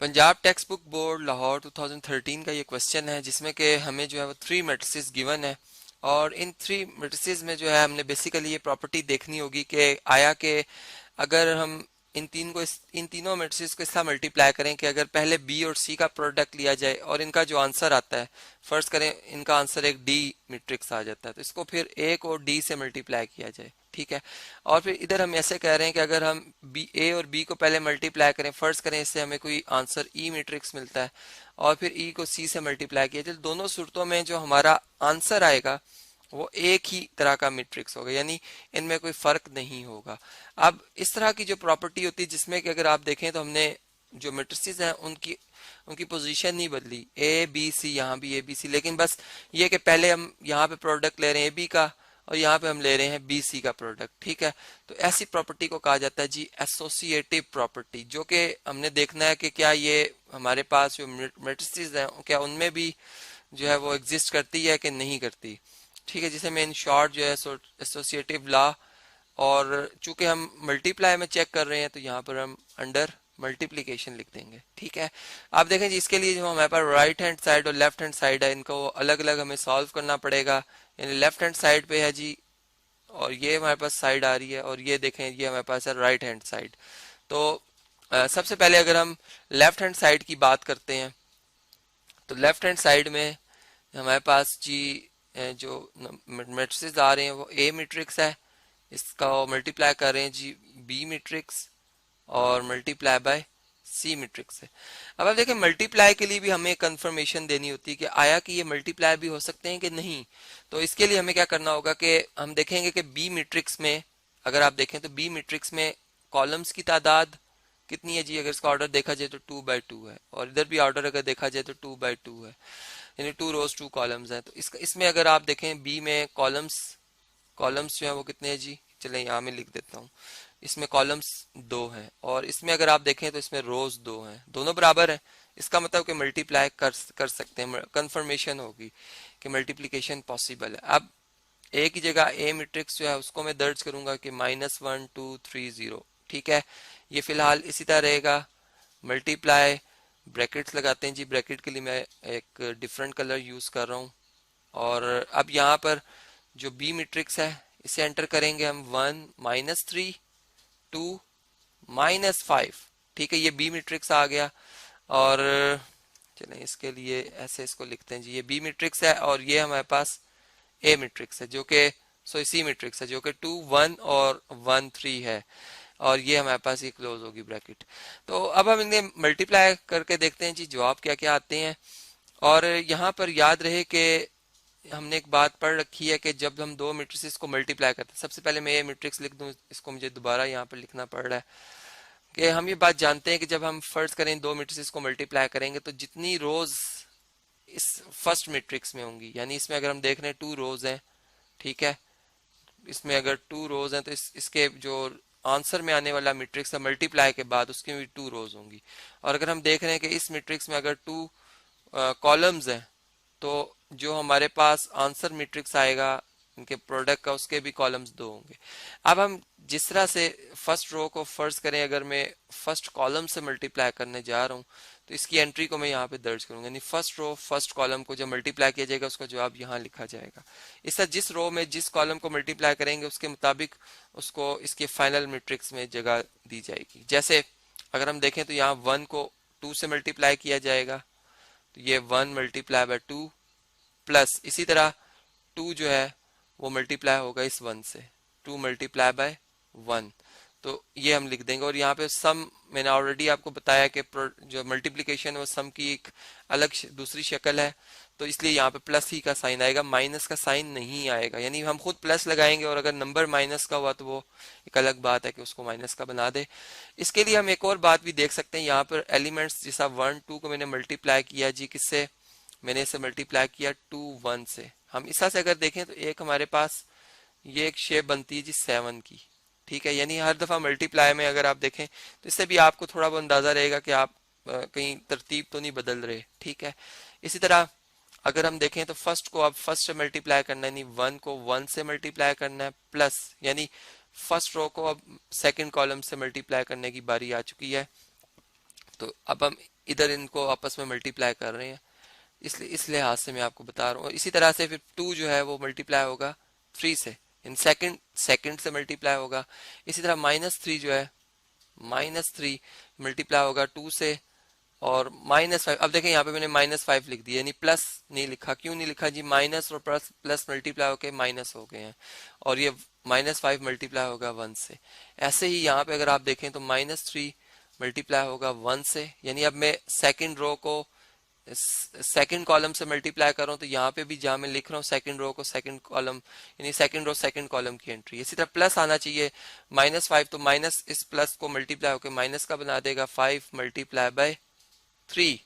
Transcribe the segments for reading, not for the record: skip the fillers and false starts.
Punjab text book board Lahore 2013 का ये question है जिसमें कि हमें जो है वो 3 मैट्रिसेस गिवन है। और इन 3 मैट्रिसेस में जो है हमने बेसिकली ये प्रॉपर्टी देखनी होगी कि आया कि अगर हम इन तीनों मैट्रिसेस को इस तरह मल्टीप्लाई करें कि अगर पहले बी और सी का प्रोडक्ट लिया जाए और इनका जो आंसर आता है, फर्स्ट करें इनका आंसर एक डी मैट्रिक्स आ जाता है, तो इसको फिर ए को डी से मल्टीप्लाई किया जाए, ठीक है। और फिर इधर हम ऐसे कह रहे हैं कि अगर हम बी ए और बी को पहले मल्टीप्लाई करें, फर्स्ट करें, इससे हमें कोई आंसर ई मैट्रिक्स मिलता है, और फिर ई को सी से मल्टीप्लाई किया जाए, दोनों सूरतों में जो हमारा आंसर आएगा वो एक ही तरह का मैट्रिक्स होगा, यानी इनमें कोई फर्क नहीं होगा। अब इस तरह की जो प्रॉपर्टी होती है जिसमें कि अगर आप देखें तो हमने जो मैट्रिसेस हैं उनकी उनकी पोजीशन नहीं बदली, ए बी सी, यहाँ भी ए बी सी, लेकिन बस ये कि पहले हम यहाँ पे प्रोडक्ट ले रहे हैं ए बी का और यहाँ पे हम ले रहे हैं बी सी का प्रोडक्ट, ठीक है। तो ऐसी प्रॉपर्टी को कहा जाता है जी एसोसिएटिव प्रॉपर्टी, जो कि हमने देखना है कि क्या ये हमारे पास जो मैट्रिसेस हैं क्या उनमें भी जो है वो एग्जिस्ट करती है कि नहीं करती, ठीक है। जिसे मैं इन शॉर्ट जो है एसोसिएटिव लॉ, और चूंकि हम मल्टीप्लाई में चेक कर रहे हैं तो यहाँ पर हम अंडर मल्टीप्लीकेशन लिख देंगे, ठीक है। आप देखें जी इसके लिए जो हमारे पास राइट हैंड साइड और लेफ्ट हैंड साइड है इनको अलग अलग हमें सॉल्व करना पड़ेगा। यानी लेफ्ट हैंड साइड पे है जी, और ये हमारे पास साइड आ रही है, और ये देखें ये हमारे पास है राइट हैंड साइड। तो सबसे पहले अगर हम लेफ्ट हैंड साइड की बात करते हैं तो लेफ्ट हैंड साइड में हमारे पास जी जो मैट्रिसेस आ रहे हैं वो ए मैट्रिक्स है, इसका मल्टीप्लाई कर रहे हैं जी बी मैट्रिक्स और मल्टीप्लाई बाय सी मैट्रिक्स है। अब आप देखें मल्टीप्लाई के लिए भी हमें कंफर्मेशन देनी होती है कि आया कि ये मल्टीप्लाई भी हो सकते हैं कि नहीं। तो इसके लिए हमें क्या करना होगा कि हम देखेंगे कि बी मैट्रिक्स में अगर आप देखें तो बी मैट्रिक्स में कॉलम्स की तादाद कितनी है जी। अगर इसका ऑर्डर देखा जाए तो 2/2 है, और इधर भी ऑर्डर अगर देखा जाए तो 2/2 है, यानी 2 रोज 2 कॉलम्स हैं। तो इसमें अगर आप देखें बी में कॉलम्स कॉलम्स जो है वो कितने हैं जी, चले यहाँ में लिख देता हूँ। इसमें कॉलम्स 2 हैं, और इसमें अगर आप देखें तो इसमें रोज 2 हैं, दोनों बराबर हैं। इसका मतलब कि मल्टीप्लाई कर सकते हैं, कंफर्मेशन होगी कि मल्टीप्लीकेशन पॉसिबल है। अब ए की जगह ए मैट्रिक्स जो है उसको मैं दर्ज करूंगा कि -1 2 3 0, ठीक है। ये फिलहाल इसी तरह रहेगा। मल्टीप्लाई ब्रैकेट्स लगाते हैं जी, ब्रैकेट के लिए मैं एक डिफरेंट कलर यूज कर रहा हूँ। और अब यहाँ पर जो बी मैट्रिक्स है इसे एंटर करेंगे हम 1 -3 2 -5, ठीक है। ये बी मैट्रिक्स आ गया, और चलें इसके लिए ऐसे इसको लिखते हैं जी, ये बी मैट्रिक्स है और ये हमारे पास ए मैट्रिक्स है जो कि सी मैट्रिक्स है जो कि 2 1 और 1 3 है, और ये हमारे पास ये क्लोज होगी ब्रैकेट। तो अब हम इन्हें मल्टीप्लाई करके देखते हैं जी जवाब क्या क्या आते हैं। और यहाँ पर याद रहे कि हमने एक बात पढ़ रखी है कि जब हम दो मैट्रिसेस को मल्टीप्लाई करते हैं, सबसे पहले मैं ये मैट्रिक्स लिख दूं, इसको मुझे दोबारा यहाँ पर लिखना पड़ रहा है कि हम ये बात जानते हैं कि जब हम फर्ज करें दो मैट्रिसेस को मल्टीप्लाई करेंगे तो जितनी रोज इस फर्स्ट मैट्रिक्स में होंगी, यानी इसमें अगर हम देख रहे हैं 2 रोज हैं, ठीक है, इसमें अगर 2 रोज हैं तो इसके जो आंसर में आने वाला मैट्रिक्स है मल्टीप्लाई के बाद उसकी भी 2 रोज होंगी। और अगर हम देख रहे हैं कि इस मैट्रिक्स में अगर 2 कॉलम्स हैं तो जो हमारे पास आंसर मैट्रिक्स आएगा इनके प्रोडक्ट का उसके भी कॉलम्स 2 होंगे। अब हम जिस तरह से फर्स्ट रो को फर्ज करें, अगर मैं फर्स्ट कॉलम से मल्टीप्लाई करने जा रहा हूँ तो इसकी एंट्री को मैं यहाँ पे दर्ज करूंगा, यानी फर्स्ट रो फर्स्ट कॉलम को जब मल्टीप्लाई किया जाएगा उसका जवाब यहाँ लिखा जाएगा। इस तरह जिस रो में जिस कॉलम को मल्टीप्लाई करेंगे उसके मुताबिक उसको इसके फाइनल मैट्रिक्स में जगह दी जाएगी। जैसे अगर हम देखें तो यहाँ 1 को 2 से मल्टीप्लाई किया जाएगा तो ये 1 मल्टीप्लाई बाय 2, प्लस इसी तरह 2 जो है वो मल्टीप्लाई होगा इस 1 से, 2 मल्टीप्लाई बाय 1, तो ये हम लिख देंगे। और यहाँ पे सम मैंने ऑलरेडी आपको बताया कि जो मल्टीप्लिकेशन है वो सम की एक अलग दूसरी शक्ल है, तो इसलिए यहाँ पे प्लस ही का साइन आएगा, माइनस का साइन नहीं आएगा। यानी हम खुद प्लस लगाएंगे और अगर नंबर माइनस का हुआ तो वो एक अलग बात है कि उसको माइनस का बना दे। इसके लिए हम एक और बात भी देख सकते हैं, यहाँ पर एलिमेंट्स जैसा 1 2 को मैंने मल्टीप्लाई किया जी, किससे, मैंने इसे मल्टीप्लाई किया 2 1 से। हम इस से अगर देखें तो एक हमारे पास ये एक शेप बनती है जी 7 की, ठीक है। यानी हर दफा मल्टीप्लाई में अगर आप देखें तो इससे भी आपको थोड़ा बहुत अंदाजा रहेगा कि आप कहीं तरतीब तो नहीं बदल रहे, ठीक है। इसी तरह अगर हम देखें तो फर्स्ट को अब फर्स्ट से मल्टीप्लाई करना है, यानी 1 को 1 से मल्टीप्लाई करना है, प्लस यानी फर्स्ट रो को अब सेकंड कॉलम से मल्टीप्लाई करने की बारी आ चुकी है। तो अब हम इधर इनको आपस में मल्टीप्लाई कर रहे हैं, इसलिए इस लिहाज से मैं आपको बता रहा हूँ। इसी तरह से फिर 2 जो है वो मल्टीप्लाई होगा 3 से, इन सेकंड सेकंड से मल्टीप्लाई होगा। इसी तरह -3 जो है, -3 मल्टीप्लाई होगा 2 से, और -5। अब देखें यहाँ पे मैंने -5 लिख दिया, यानी प्लस नहीं लिखा। क्यों नहीं लिखा जी? माइनस और प्लस प्लस मल्टीप्लाई होके माइनस हो गए हैं, और ये -5 मल्टीप्लाई होगा 1 से। ऐसे ही यहाँ पे अगर आप देखें तो -3 मल्टीप्लाई होगा 1 से, यानी अब मैं सेकंड रो को सेकंड कॉलम से मल्टीप्लाई कर रहा हूं, तो यहाँ पे भी जहां मैं लिख रहा हूँ सेकंड रो को सेकंड कॉलम, यानी सेकंड रो सेकंड कॉलम की एंट्री। इसी तरह प्लस आना चाहिए -5, तो माइनस इस प्लस को मल्टीप्लाई होकर माइनस का बना देगा 5 मल्टीप्लाई बाय 3।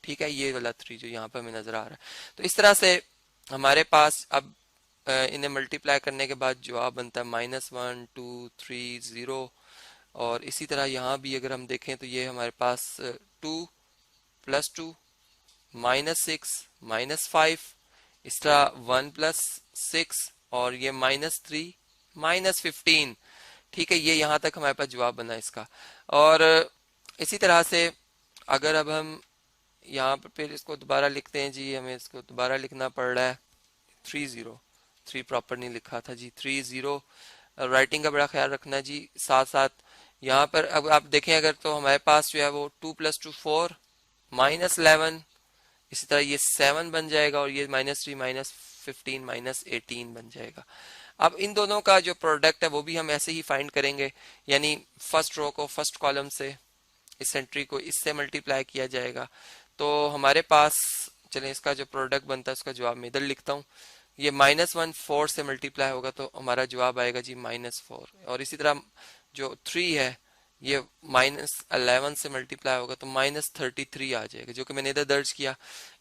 ठीक है, ये वाला 3 जो यहाँ पे हमें नजर आ रहा है। तो इस तरह से हमारे पास अब इन्हें मल्टीप्लाई करने के बाद जवाब बनता है -1 2 3 0। और इसी तरह यहाँ भी अगर हम देखें तो ये हमारे पास 2 + 2 -6 -5, इस तरह 1 + 6, और ये -3 -15। ठीक है, ये यहाँ तक हमारे पास जवाब बना इसका। और इसी तरह से अगर अब हम यहाँ पर फिर इसको दोबारा लिखते हैं जी, हमें इसको दोबारा लिखना पड़ रहा है 30, 3 प्रॉपर नहीं लिखा था जी, 30। राइटिंग का बड़ा ख्याल रखना जी। साथ साथ यहाँ पर अब आप देखें अगर, तो हमारे पास जो है वो 2 + 2 4 -11, इसी तरह ये 7 बन जाएगा, और ये -3 -15 -18 बन जाएगा। अब इन दोनों का जो प्रोडक्ट है वो भी हम ऐसे ही फाइंड करेंगे, यानी फर्स्ट रो को फर्स्ट कॉलम से, इस एंट्री को इससे मल्टीप्लाई किया जाएगा। तो हमारे पास, चलें इसका जो प्रोडक्ट बनता है उसका जवाब मैं इधर लिखता हूँ। ये -1 4 से मल्टीप्लाई होगा तो हमारा जवाब आएगा जी -4। और इसी तरह जो 3 है, ये -11 से मल्टीप्लाई होगा तो -33 आ जाएगा, जो कि मैंने इधर दर्ज किया।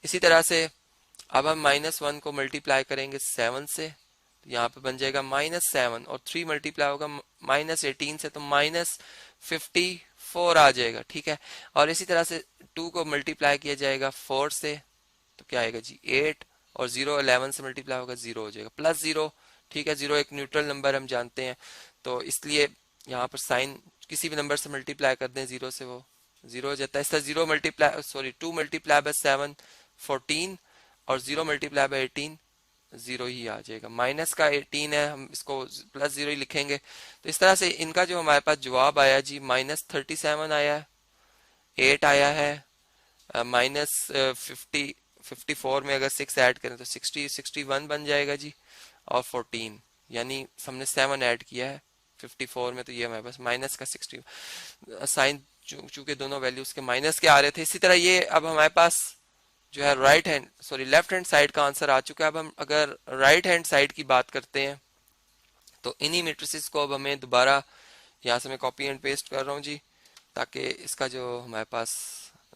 इसी तरह से अब हम -1 को मल्टीप्लाई करेंगे 7 से, तो यहाँ पे बन जाएगा -7, और 3 मल्टीप्लाई होगा -18 से, तो -54 आ जाएगा। ठीक है, और इसी तरह से 2 को मल्टीप्लाई किया जाएगा 4 से, तो क्या आएगा जी 8, और 0 11 से मल्टीप्लाई होगा 0 हो जाएगा, +0। ठीक है, 0 एक न्यूट्रल नंबर हम जानते हैं, तो इसलिए यहाँ पर साइन किसी भी नंबर से मल्टीप्लाई कर दें 0 से, वो 0 हो जाता है। इस तरह 2 मल्टीप्लाई बाय 7 14, और 0 मल्टीप्लाई बाय 18 0 ही आ जाएगा। माइनस का 18 है, हम इसको +0 ही लिखेंगे। तो इस तरह से इनका जो हमारे पास जवाब आया जी -37 आया है, 8 आया है, -54 में अगर 6 ऐड करें तो 61 बन जाएगा जी, और 14, यानी हमने 7 ऐड किया है 54 में, तो ये हमारे पास माइनस का 60 साइन, चूंकि दोनों वैल्यूज के माइनस के आ रहे थे। इसी तरह ये अब हमारे पास जो है लेफ्ट हैंड साइड का आंसर आ चुका है। अब हम अगर राइट हैंड साइड की बात करते हैं तो इन्हीं मेट्रिसेस को अब हमें दोबारा, यहाँ से मैं कॉपी एंड पेस्ट कर रहा हूँ जी, ताकि इसका जो हमारे पास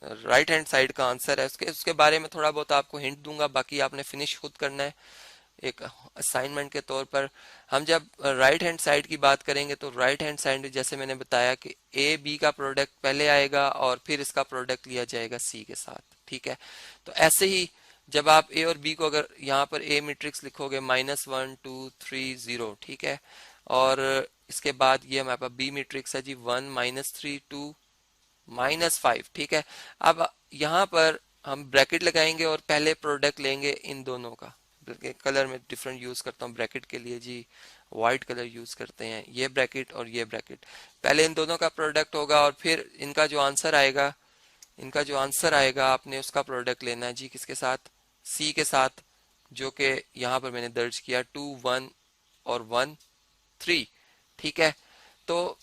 राइट हैंड साइड का आंसर है उसके बारे में थोड़ा बहुत आपको हिंट दूंगा, बाकी आपने फिनिश खुद करना है एक असाइनमेंट के तौर पर। हम जब राइट हैंड साइड की बात करेंगे तो राइट हैंड साइड जैसे मैंने बताया कि ए बी का प्रोडक्ट पहले आएगा और फिर इसका प्रोडक्ट लिया जाएगा सी के साथ। ठीक है, तो ऐसे ही जब आप ए और बी को, अगर यहाँ पर ए मैट्रिक्स लिखोगे -1 2 3 0, ठीक है, और इसके बाद ये हमारे पास बी मैट्रिक्स है जी 1 -3 2 -5। ठीक है, अब यहाँ पर हम ब्रैकेट लगाएंगे और पहले प्रोडक्ट लेंगे इन दोनों का। कलर में डिफरेंट यूज करता हूँ ब्रैकेट के लिए जी, व्हाइट कलर यूज करते हैं, ये ब्रैकेट और ये ब्रैकेट। पहले इन दोनों का प्रोडक्ट होगा और फिर इनका जो आंसर आएगा आपने उसका प्रोडक्ट लेना है जी, किसके साथ? सी के साथ, जो कि यहाँ पर मैंने दर्ज किया 2 1 और 1 3। ठीक है, तो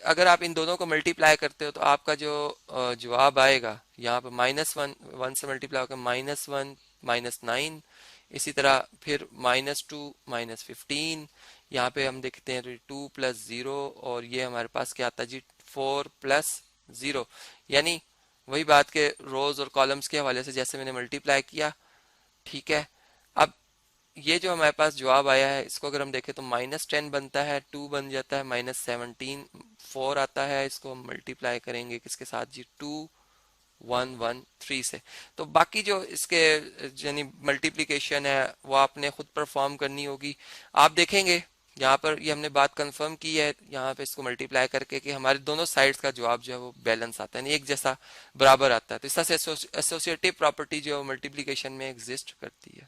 अगर आप इन दोनों को मल्टीप्लाई करते हो तो आपका जो जवाब आएगा यहाँ पर -1 से मल्टीप्लाई होकर -1 -9, इसी तरह फिर -2 -15, यहाँ पे हम देखते हैं 2 + 0, और ये हमारे पास क्या आता है जी 4 + 0, यानी वही बात के रोज और कॉलम्स के हवाले से जैसे मैंने मल्टीप्लाई किया। ठीक है, अब ये जो हमारे पास जवाब आया है इसको अगर हम देखें तो -10 बनता है, 2 बन जाता है, -17 4 आता है, इसको हम मल्टीप्लाई करेंगे किसके साथ जी 2 1 1 3 से। तो बाकी जो इसके यानी मल्टीप्लिकेशन है वो आपने खुद परफॉर्म करनी होगी। आप देखेंगे यहाँ पर ये हमने बात कंफर्म की है यहाँ पे इसको मल्टीप्लाई करके कि हमारे दोनों साइड्स का जवाब जो है वो बैलेंस आता है, यानी एक जैसा बराबर आता है। तो इस तरह से एसोसिएटिव प्रॉपर्टी जो है मल्टीप्लीकेशन में एग्जिस्ट करती है।